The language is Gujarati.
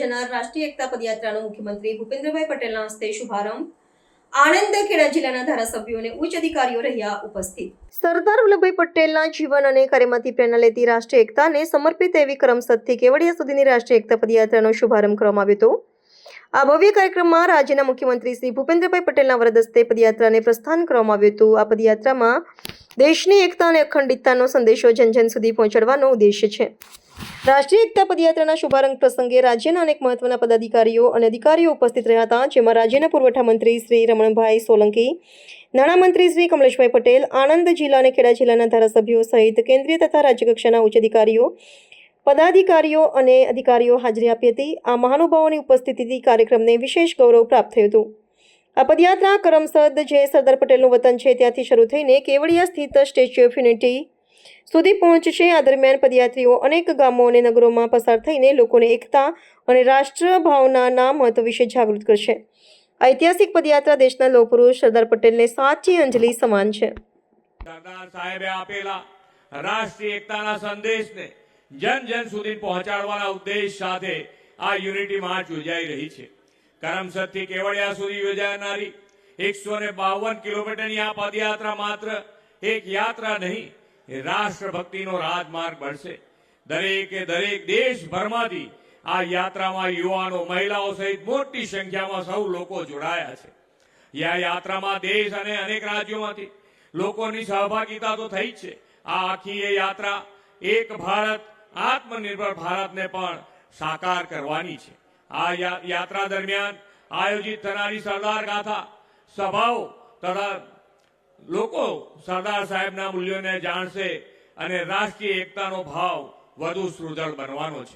યોજાનાર રાષ્ટ્રીય એકતા પદયાત્રાનો મુખ્યમંત્રી ભૂપેન્દ્રભાઈ પટેલના હસ્તે શુભારંભ। આણંદ ખેડા જિલ્લાના ધારાસભ્યો અને ઉચ્ચ અધિકારીઓ રહ્યા ઉપસ્થિત। સરદાર વલ્લભભાઈ પટેલના જીવન અને કાર્યમાંથી પ્રેરણા લેતી રાષ્ટ્રીય એકતાને સમર્પિત એવી કરમસદથી કેવડિયા સુધીની રાષ્ટ્રીય એકતા પદયાત્રાનો શુભારંભ કરવામાં આવ્યો હતો। આ ભવ્ય કાર્યક્રમમાં રાજ્યના મુખ્યમંત્રી શ્રી ભૂપેન્દ્રભાઈ પટેલના વરદ હસ્તે પદયાત્રાને પ્રસ્થાન કરવામાં આવ્યું હતું। આ પદયાત્રામાં દેશની એકતા અને અખંડિતતાનો સંદેશો જન સુધી પહોંચાડવાનો ઉદ્દેશ્ય છે। રાષ્ટ્રીય એકતા પદયાત્રાના શુભારંભ પ્રસંગે રાજ્યના અનેક મહત્વના પદાધિકારીઓ અને અધિકારીઓ ઉપસ્થિત રહ્યા હતા, જેમાં રાજ્યના પુરવઠા મંત્રી શ્રી રમણભાઈ સોલંકી, નાણામંત્રી શ્રી કમલેશભાઈ પટેલ, આણંદ જિલ્લા અને ખેડા જિલ્લાના ધારાસભ્યો સહિત કેન્દ્રીય તથા રાજ્ય કક્ષાના ઉચ્ચ અધિકારીઓ, પદાધિકારીઓ અને અધિકારીઓ હાજરી આપી હતી। આ મહાનુભાવોની ઉપસ્થિતિથી કાર્યક્રમને વિશેષ ગૌરવ પ્રાપ્ત થયું હતું। આ પદયાત્રા કરમસદ જે સરદાર પટેલનું વતન છે ત્યાંથી શરૂ થઈને કેવડિયા સ્થિત સ્ટેચ્યુ ઓફ યુનિટી સુધી પહોંચશે। આ દરમિયાન પદયાત્રીઓ અનેક ગામો અને નગરોમાં પસાર થઈને લોકોને એકતા અને રાષ્ટ્ર ભાવનાના મહત્વ વિશે જાગૃત કરશે। આ ઐતિહાસિક પદયાત્રા દેશના લોહ પુરુષ સરદાર પટેલને સાચી અંજલિ સમાન છે। સરદાર સાહેબે આપેલા રાષ્ટ્રીય એકતાના સંદેશને જન સુધી પહોંચાડવાના ઉદ્દેશ સાથે આ યુનિટી માર્ચ યોજાઈ રહી છે। કરમસદથી કેવડિયા સુધી યોજાનારી 152 કિલોમીટરની આ પદયાત્રા માત્ર એક યાત્રા નહીં, એ રાષ્ટ્રભક્તિનો રાજમાર્ગ બનશે। દરેક દેશભરમાંથી આ યાત્રામાં યુવાનો, મહિલાઓ સહિત મોટી સંખ્યામાં સૌ લોકો જોડાયા છે। આ યાત્રામાં દેશ અને અનેક રાજ્યોમાંથી લોકોની સહભાગિતા તો થઈ જ છે। આ આખી એ યાત્રા એક ભારત, આત્મનિર્ભર ભારતને પણ સાકાર કરવાની છે। આ યાત્રા દરમિયાન આયોજિત થનારી સરદાર ગાથા સભાઓ તથા લોકો સરદાર સાહેબના મૂલ્યોને જાણશે અને રાષ્ટ્રીય એકતાનો ભાવ વધુ સુદૃઢ બનવાનો છે।